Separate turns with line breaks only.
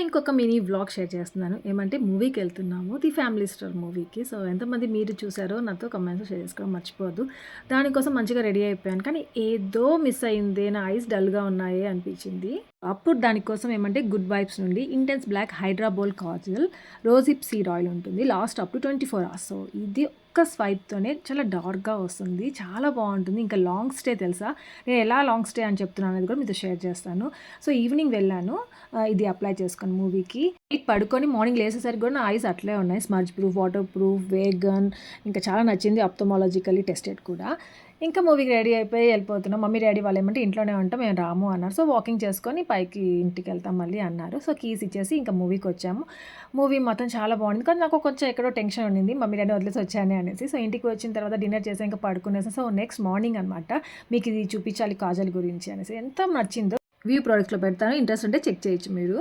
ఇంకొక mini vlog share చేస్తున్నాను. ఏమంటే మూవీకెళ్తున్నాము. 'ది ఫ్యామిలీ స్టార్' మూవీకి. సో, ఎంతమంది మీరు చూసారో నాతో కమెంట్స్‌లో షేర్ చేసుకోవడం మర్చిపోవద్దు. దానికోసం మంచిగా రెడీ అయిపోయాను. కానీ ఏదో మిస్ అయిందే. నా ఐస్ డల్‌గా ఉన్నాయే అనిపించింది. అప్పుడు దానికోసం ఏమంటే గుడ్ వైబ్స్ నుండి ఇంటెన్స్ బ్లాక్ హైడ్రా బోల్ కాజల్, రోజిప్ సీడ్ ఆయిల్ ఉంటుంది. Last up to 24 hours. So, ఇది ఒక్క స్వైప్‌తోనే చాలా డార్క్‌గా వస్తుంది. చాలా బావుంటుంది. ఇంకా లాంగ్ స్టే తెలుసా? నేను ఎలా లాంగ్ స్టే అని చెప్తున్నాను అనేది కూడా మీతో షేర్ చేస్తాను. సో, ఈవినింగ్ వెళ్ళాను. ఇది అప్లై చేసుకొని మూవీకి. నైట్ పడుకొని మార్నింగ్ లేసేసరికి కూడా నా ఐస్ అట్లే ఉన్నాయి. Smudge proof, water proof, vegan ఇంకా చాలా నచ్చింది. ఆప్థమాలజికల్లీ టెస్టెడ్ కూడా. ఇంకా మూవీకి రెడీ అయిపోయి వెళ్ళిపోతున్నాం. మమ్మీ, డ్యాడీ వాళ్ళేమంటే ఇంట్లోనే ఉంటాం, మేము రాము అన్నారు. సో, వాకింగ్ చేసుకొని పైకి ఇంటికెళ్తాం మళ్ళీ అన్నారు. సో, కీస్ ఇచ్చేసి ఇంకా మూవీకొచ్చాము. మూవీ మొత్తం చాలా బాగుంది. కానీ నాకు కొంచెం ఎక్కడో టెన్షన్ ఉండింది. మమ్మీ, డ్యాడీ వదిలేసి వచ్చానే అనేసి. సో, ఇంటికి వచ్చిన తర్వాత డిన్నర్ చేసి ఇంకా పడుకునేసాం. సో, నెక్స్ట్ మార్నింగ్ అనమాట మీకు ఇది చూపించాలి కాజల్ గురించి అనేసి. ఎంత నచ్చిందో వ్యూ ప్రొడక్ట్స్‌లో పెడతాను. ఇంట్రెస్ట్ ఉంటే చెక్ చేయొచ్చు మీరు.